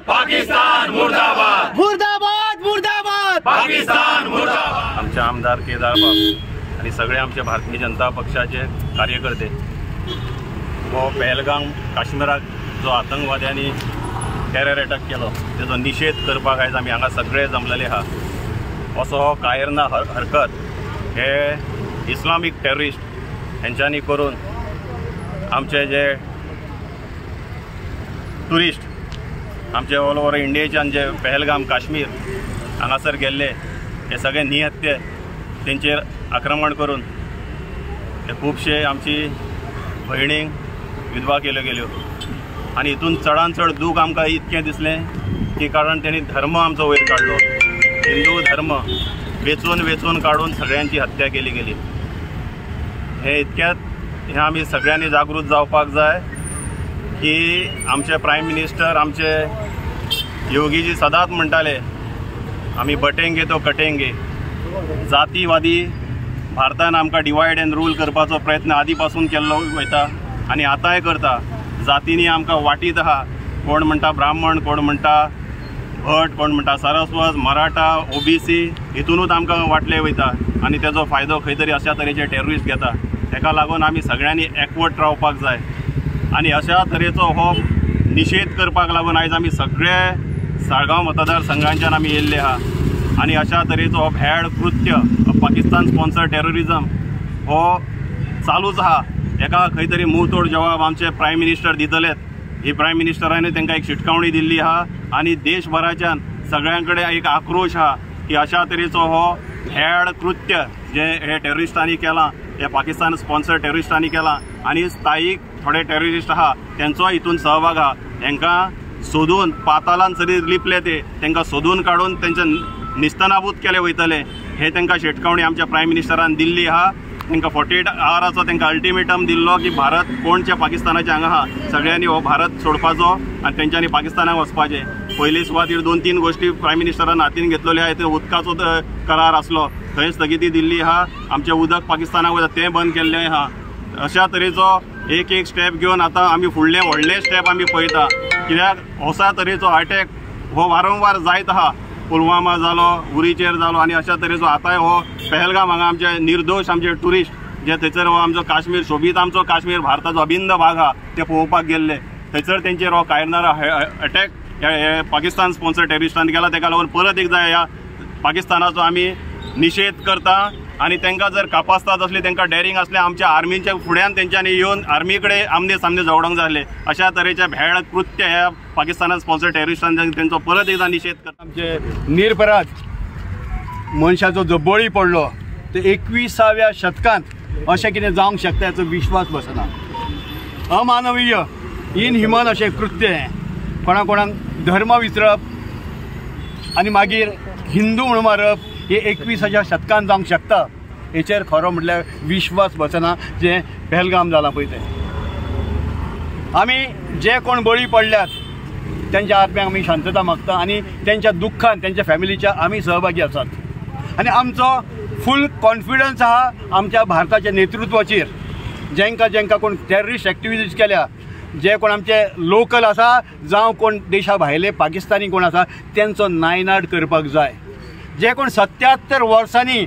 पाकिस्तान मुर्दाबाद, मुर्दाबाद मुर्दाबाद, पाकिस्तान मुर्दाबाद। आमचे आमदार केदार बाब आणि सगळे आमचे भारतीय जनता पक्षाचे कार्यकर्ते वो पहलगाम काश्मीराक जो आतंकवाद्यांनी टेरर अटॅक केलो तेजो निषेध करपाक आयज आमी हांगा सगळे जमलेले आहा। असो हो कायरना हरकत हे इस्लामीक टेररिस्ट हेंच्यांनी करून आमचे जे टुरिस्ट आमचे ऑल ओव्हर इंडियेच्यान जे पहलगाम काश्मीर हांगासर गेल्ले हे सगळे निहत्ते तेंचेर आक्रमण करून हे खुबशे आमची भयणींक विधवा केल्यो गेल्यो आनी हितून चडांत चड दूख आमकां इतकें दिसलें की कारण तेणी धर्म आमचो वयर काडलो, हिंदू धर्म वेचून काडून सगळ्यांची हत्या केली गेली। हे इतक्यात हे आमी सगळ्यांनी जागृत जावपाक जाय की आमचे प्रायम मिनिस्टर आमचे योगीजी सदांच म्हणटाले आमी बटेंगे तो कटेंगे। जातीवादी भारतान आमकां डिवायड एंड रूल करपाचो प्रयत्न आदी पासून केल्लो वयता आनी आतांय करता। जातींनी आमकां वाटीत आहा, कोण म्हणटा ब्राह्मण, कोण म्हणटा भट, कोण म्हणटा सारस्वत, मराठा, ओबीसी हितूनूच आमकां वाटले वयता आनी तेजो फायदो खंय तरी अशा तरेचे टेररिस्ट घेता। तेका लागून आमी सगळ्यांनी एकवट रावपाक जाय आनी अशा तरेचो हो निषेध करपाक लागून आयज आमी सगळे साळगांव मतदारसंघांच्यान आमी येयल्ले आहा आनी अशा तरेचो हो भ्याड कृत्य पाकिस्तान स्पॉन्सर टेररिजम हो चालूच आहा। हेका खंय तरी मुंहतोड जवाब आमचे प्रायम मिनिस्टर दितलेत। ही प्रायम मिनिस्टरांनी तांकां एक शिटकावणी दिल्ली आहा आनी देशभराच्यान सगळ्यां कडेन एक आक्रोश आहा की अशा तरेचो हो भ्याड कृत्य जे हे टेररिस्टांनी केलां, हे पाकिस्तान स्पॉन्सर टेररिस्टांनी केलां आनी स्थायीक थोडे टेररिस्ट आहा तेंचो हितून सहभाग आहा। तांकां सोदून पातालान जरी लिपले तांकां सोदून काडून तेंचे निस्तनाबूत केले वयतले हे तांकां शिटकावणी आमच्या प्रायम मिनिस्टरान दिल्ली आहा। तांकां 48 आवराचो तांकां अल्टिमेटम दिल्लो की भारत कोणच्या पाकिस्तानाचे हांगा आहा सगळ्यांनी हो भारत सोडपाचो आनी तेंच्यांनी पाकिस्तानाक वचपाचें। पयली सुवातेर 2-3 गोश्टी प्रायम मिनिस्टरान हातीन घेतलेल्यो आहा। उदकाचो करार आसलो थंय स्थगिती दिल्ली आहा, आमचें उदक पाकिस्तानाक वता तें बंद केल्लें आहा। अशा तरेचो एक स्टेप घेवन आतां आमी फुडले व्हडले स्टेप आमी पळयता कित्याक अशा तरेचो अटॅक हो वारंवार जायत आहा। पुलवामा जालो, उरीचेर जालो आनी अशा तरेचो आतांय हो पहलगाम हांगा आमचे निर्दोश आमचे टुरिस्ट जे थंयसर हो आमचो काश्मीर सोबीत आमचो काश्मीर भारताचो अभिन्न भाग आहा ते पळोवपाक गेल्ले थंयसर तेंचेर हो कायरनारा अटॅक हे पाकिस्तान स्पॉन्सर टेररिस्टांनी केला। ताका लागून परत एकदा ह्या पाकिस्तानाचो आमी निषेध करता आनी तांकां जर कापासतात असली तांकां डेरिंग असले आमच्या आर्मीच्या फुड्यान तेंच्यांनी येवन आर्मी कडेन आमने सामने झगडोंक जाय। अशा तरेचे भ्याड कृत्य ह्या पाकिस्तानान स्पॉन्सर टेररिस्टांनी तेंचो परत एकदा निषेध करता। आमचे निरपराध मनशाचो जो बळी पडलो ते 21व्या शतकांत अशें कितें जावंक शकता हाचो विश्वास बसना। अमानवीय इनह्युमन अशें कृत्य कोणाक धर्म विसरप आनी मागीर हिंदू म्हणून मारप हे 21व्या शतकांत जावंक शकता हेचेर खरो म्हटल्यार विश्वास बसना। जे पहलगाम जाला पळय ते आमी जे कोण बळी पडल्यात त्यांच्या आत्म्याक आमी शांतता मागता आनी त्यांच्या दुख्खान त्यांच्या फॅमिलीच्या आमी सहभागी आसात आनी आमचो फूल कॉन्फिडन्स आहा आमच्या भारताच्या नेतृत्वाचेर। जेंका कोण टेररिस्ट एक्टिविटीज केल्या, जे कोण आमचे लोकल आसा जावं कोण देशा भायले पाकिस्तानी कोण आसा तेंचो नायनाट करपाक जाय। जे कोण 77 वर्सांनी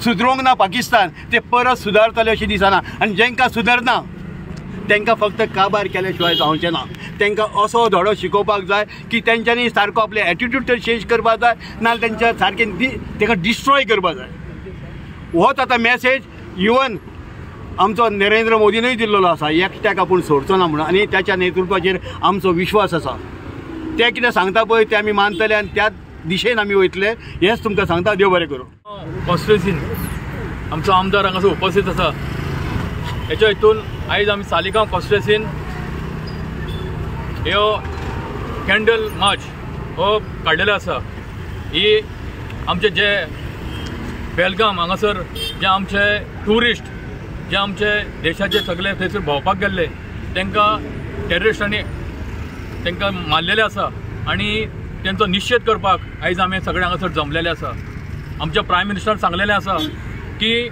सुदरूंक ना पाकिस्तान ते परत सुदारतले अशें दिसना आनी जेंकां सुदारना तांकां फक्त काबार केल्या शिवाय जावचें ना। तांकां असो धडो शिकोवपाक जाय की तेंच्यांनी सारको आपले एटिट्यूड तर चेंज करपाक जाय नाजाल्यार तेंच्या सारकें ताका डिस्ट्रॉय करपाक जाय। होच आतां मॅसेज इवन आमचो नरेंद्र मोदीनूय दिल्लो आसा एकट्याक आपूण सोडचो ना म्हणून आनी त्याच्या नेतृत्वाचेर आमचो विश्वास आसा। ते कितें सांगता पळय ते आमी मानतले आनी त्या दिशेन आमी वयतले हेंच तुमकां सांगता। देव बरें करूं। कॉन्स्टिट्युएन्सीन आमचो आमदार हांगासर उपस्थित आसा। हेच्या हितून आयज आमी सालिगांव कॉन्स्टिट्युएन्सीन ह्यो कॅन्डल मार्च हो काडिल्लो आसा। ही आमचे जे पहलगाम हांगासर जे आमचे टुरिस्ट जे आमचे देशाचे सगळे थंयसर भोंवपाक गेल्ले तांकां टेररिस्टांनी तांकां मारलेले आसा आनी तेंचो निषेध करपाक आयज आमी सगळे हांगासर जमलेले आसा। आमच्या प्रायम मिनिस्टरान सांगलेलें आसा की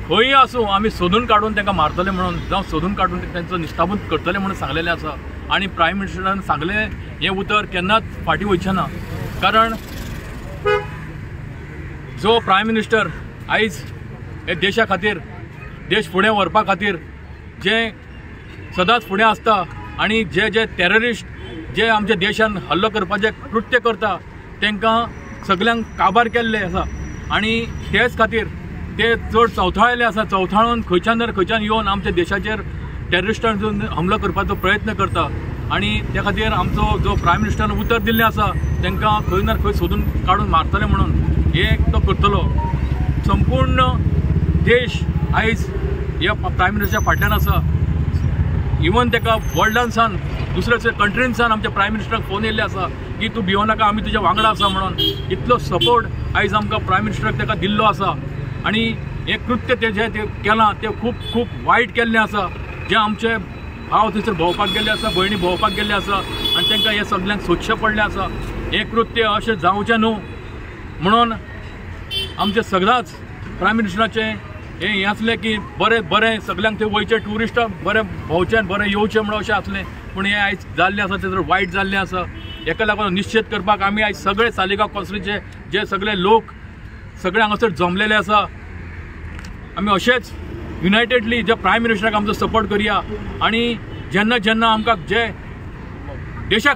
खंय आसूं आमी सोदून काडून तांकां मारतले म्हणून जावं सोदून काडून तेंचो निश्ताबूत करतले म्हणून सांगलेलें आसा। आनी प्रायम मिनिस्टरान सांगलें हें उतर केन्नाच फाटीं वयचें ना. कारण जो प्रायम मिनिस्टर आयज हे देशा खातीर देश फुडें व्हरपा खातीर जे सदांच फुडें आसता आनी जे टेररिस्ट जे आमच्या देशान हल्लो करपाचें कृत्य करता तांकां सगल्यांक काबार केल्ले आसा आनी तेच खातीर ते चड चवथाळिल्ले आसा. चवथाळून खंयच्यान येवन आमच्या देशाचेर टेररिस्टांचो हमलो करपाचो प्रयत्न करता आनी त्या खातीर आमचो जो प्रायम मिनिस्टरान उतर दिल्लें आसा तांकां खंय ना खंय सोदून काडून मारतले म्हणून हे तो करतलो. संपूर्ण देश आयज ह्या प्रायम मिनिस्टराच्या फाटल्यान आसा. इवन ताका वर्ल्डान सान दुसऱ्या कंट्रीन सान आमच्या प्रायम मिनिस्टराक फोन येयल्ले आसा की तूं भिवो नाका आमी तुज्या वांगडा आसा म्हणून. इतलो सपोर्ट आयज आमकां प्रायम मिनिस्टराक ताका दिल्लो आसा आनी हे कृत्य तेजें ते केलां तें खूब वायट केल्लें आसा. जे आमचे भाव थंयसर भोंवपाक गेल्ले आसा, भयणी भोंवपाक गेल्ले आसा आनी तांकां हे सगल्यांक सोदचें पडलें आसा. हे कृत्य अशें जावचें न्हू म्हणून आमचें सदांच प्रायम मिनिस्टराचें हें आसलें की बरें सगल्यांक थंय वयचें ट्युरिस्टां बरें भोंवचें बरें येवचें म्हणून अशें आसलें. पूण हें आयज जाल्लें आसा तें वायट जाल्लें आसा. हेका लागून निश्चित करपाक आमी आयज सगळे सालिगांव कॉन्स्टिट्युएन्सीचे जे सगळे लोक सगळे हांगासर जमलेले आसा. आमी अशेंच युनायटेडली जे प्रायम मिनिस्टराक आमचो सपोर्ट करया आनी जेन्ना आमकां जे देशा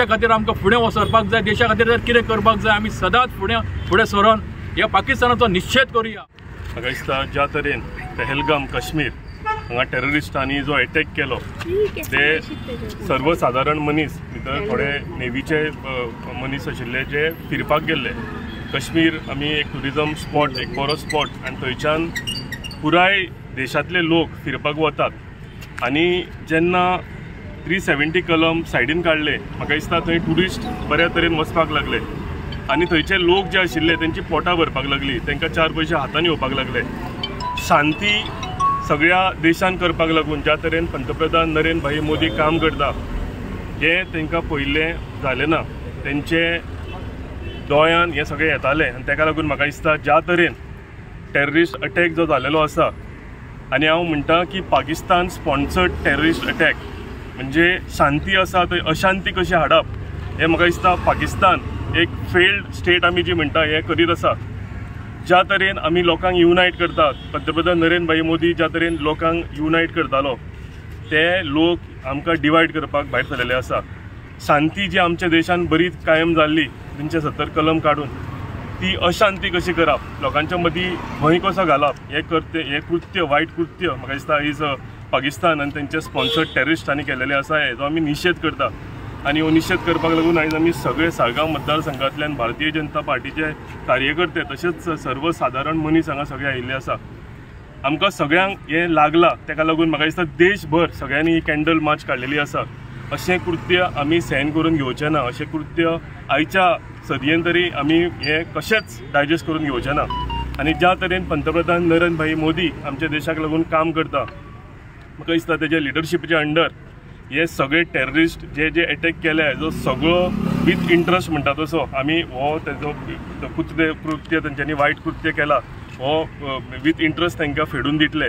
खातीर आमकां फुडें वसरपाक जाय, देशा खातीर जर कितें करपाक जाय आमी सदांच फुडें सरून ह्या पाकिस्तानाचो निश्चेध करुया. म्हाका दिसता ज्या तरेन पहलगाम काश्मीर हांगा टेररिस्टांनी जो एटॅक केलो ते सर्वसाधारण मनीस भितर थोडे नेवीचे मनीस आशिल्ले जे फिरपाक गेल्ले. काश्मीर आमी एक टुरिजम स्पॉट, एक बरो स्पॉट आनी थंयच्यान पुराय देशांतले लोक फिरपाक वतात आनी जेन्ना 370 कलम सायडीन काडले म्हाका दिसता थंय ट्युरिस्ट बऱ्या तरेन वचपाक लागले आनी थंयचे लोक जे आशिल्ले तेंची पोटां भरपाक लागली, तांकां 4 पयशे हातान येवपाक लागले. शांती सगळ्या देशान करपाक लागून ज्या तरेन पंतप्रधान नरेंद्र भाई मोदी काम करता हे तांकां पयलें जालें ना. तेंचे दोळ्यान हे सगळें येतालें आनी ताका लागून म्हाका दिसता ज्या तरेन टेररिस्ट अटॅक जो जालेलो आसा आनी हांव म्हणटा की पाकिस्तान स्पॉन्सर्ड टेररिस्ट अटॅक म्हणजे शांती आसा थंय अशांती कशी हाडप हे म्हाका दिसता पाकिस्तान एक फेल्ड स्टेट आमी जी म्हणटा हे करीत आसा. ज्या तरेन आमी लोकांक युनायट करतात, पंतप्रधान नरेंद्र भाई मोदी ज्या तरेन लोकांक युनायट करतालो ते लोक आमकां डिवायड करपाक भायर सरलेले आसा. शांती जी आमच्या देशान बरी कायम जाल्ली 370 कलम काडून ती अशांती कशी करप, लोकांच्या मदीं भंय कसो घालप हे कृत्य वायट कृत्य म्हाका दिसता आयज पाकिस्तान आनी तेंचे स्पॉन्सर्ड टेररिस्टांनी केलेले आसा. हेजो आमी निशेध करता आनी हो निशेध करपाक लागून आयज आमी सगळे साळगांव मतदारसंघांतल्यान भारतीय जनता पार्टीचे कार्यकर्ते तशेंच सर्वसाधारण मनीस हांगा सगळे आयिल्ले आसा. आमकां सगळ्यांक हें लागलां ताका लागून म्हाका दिसता देशभर सगळ्यांनी ही कॅन्डल मार्च काडलेली आसा. अशें कृत्य आमी सहन करून घेवचें ना. अशें कृत्य आयच्या सदयेन तरी आमी हे कशेंच डायजेस्ट करून घेवचें ना. आनी ज्या तरेन पंतप्रधान नरेंद्र भाई मोदी आमच्या देशाक लागून काम करता म्हाका दिसता तेज्या लिडरशिपाच्या अंडर हे सगळे टेररिस्ट जे एटॅक केले हेजो सगळो विथ इंट्रस्ट म्हणटा तसो आमी हो तेजो कृत्य तेंच्यांनी वायट कृत्य केला हो विथ इंट्रस्ट तांकां फेडून दितले.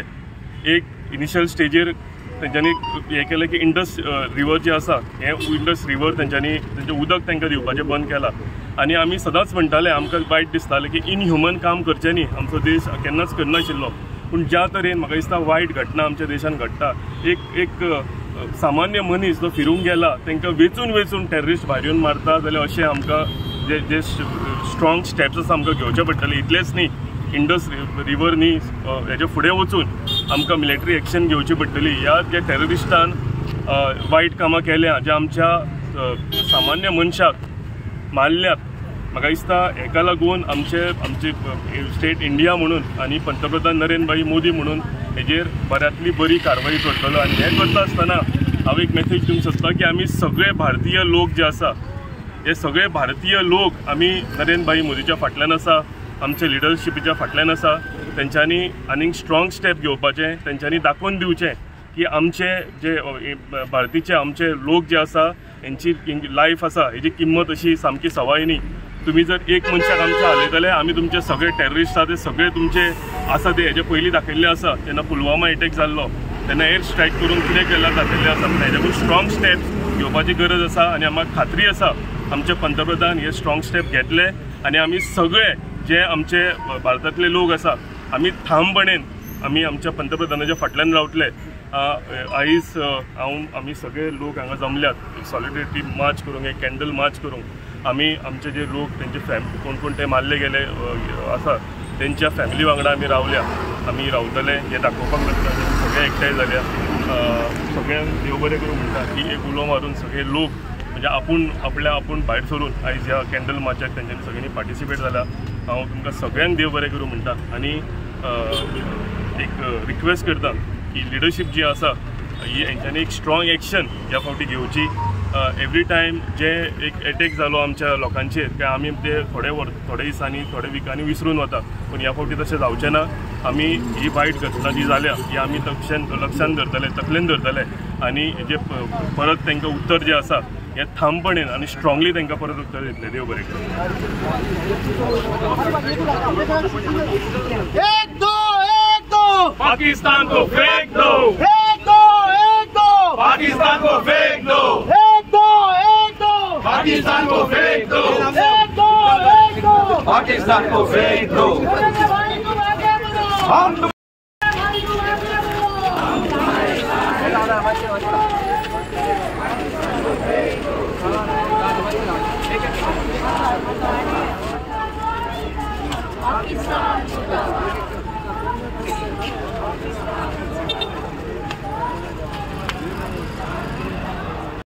एक इनिशियल स्टेजीर तेंच्यांनी हें केलें की इंडस रिवर जी आसा हें इंडस रिवर तेंच्यांनी तेंचें उदक तांकां दिवपाचें बंद केलां आनी आमी सदांच म्हणटाले आमकां वायट दिसतालें की इनह्युमन काम करचें न्ही, आमचो देश केन्नाच करनाशिल्लो. पूण ज्या तरेन म्हाका दिसता वायट घटना आमच्या देशान घडटा एक सामान्य मनीस जो फिरूंक गेला तांकां वेचून टेररिस्ट भायर येवन मारता जाल्यार अशें आमकां जे स्ट्रॉंग स्टेप्स आसा आमकां घेवचे पडटले. इतलेंच न्ही, इंडस रिवर न्ही हेजे फुडें वचून आमकां मिलिटरी एक्शन घेवची पडटली. ह्या जे टेररिस्टान वायट कामां केल्या जे आमच्या सामान्य मनशाक मारल्यात म्हाका दिसता हेका लागून आमची स्टेट इंडिया म्हणून आनी पंतप्रधान नरेंद्र भाई मोदी म्हणून हेजेर बऱ्यांतली बरी कारवाई करतलो. आनी हें करता आसतना हांव एक मेसेज दिवंक सोदतां की आमी सगळे भारतीय लोक जे आसा हे सगळे भारतीय लोक आमी नरेंद्र भाई मोदीच्या फाटल्यान आसा, आमच्या लिडरशिपीच्या फाटल्यान आसा. तेंच्यांनी आनीक स्ट्रॉंग स्टेप घेवपाचें, तेंच्यांनी दाखोवन दिवचें की आमचे जे भारतीचे आमचे लोक जे आसा हेंची लायफ आसा हेजी किंमत अशी सामकी सवाय न्ही. तुम्ही जर एक मनशाक आमच्या हालयतले आमी तुमचे सगळे टेररिस्ट आसा ते सगळे तुमचे आसा ते हेजे पयलीं दाखयल्ले आसा. जेन्ना पुलवामा एटॅक जाल्लो तेन्ना एअर स्ट्रायक करून कितें केलां जातलें आसा हेज्याकून स्ट्रॉंग स्टेप्स घेवपाची गरज आसा आनी आमकां खात्री आसा आमचे पंतप्रधान हे स्ट्रॉंग स्टेप घेतले आनी आमी सगळे जे आमचे भारतांतले लोक आसा आमी ठामपणेन आमी आमच्या पंतप्रधानाच्या फाटल्यान रावतले। आयज आमी सगळे लोक हांगा जमल्यात सॉलिडेरिटी मार्च करूंक एक कॅन्डल मार्च करूंक आमी आमचे जे लोक तेंचे कोण कोण ते मारले गेले आसा तेंच्या फॅमिली वांगडा आमी रावल्या आमी रावतले हे दाखोवपाक लागता सगळे एकठांय जाल्या सगळ्यांक देव बरें करूं म्हणटा की एक उलो मारून सगळे लोक म्हणजे आपूण भायर सरून आयज ह्या कॅन्डल मार्चाक तेंच्यांनी सगळ्यांनी पार्टिसिपेट जाल्या। हांव तुमकां सगळ्यांक देव बरें करूं म्हणटा आनी एक रिक्वेस्ट करता की लिडरशीप जी आसा ही हेंच्यांनी एक स्ट्रॉंग एक्शन ह्या फावटी घेवची। एवरी टायम जे एक अटॅक जालो आमच्या लोकांचेर काय आमी ते थोडे दिसांनी थोडे विकांनी विसरून वता पूण ह्या फावटी तशें जावचें ना। आमी ही वायट घटना जी जाल्या ही आमी लक्षान धरतले तकलेन धरतले आनी जे परत तांकां उत्तर जें आसा हे ठामपणेन आनी स्ट्रॉंगली तांकां परत उत्तर दितले। देव बरें करूं। पाकिस्तान को फेंक दो, पाकिस्तान को फेंक दो, पाकिस्तान को फेंक दो, पाकिस्तान को फेंक दो।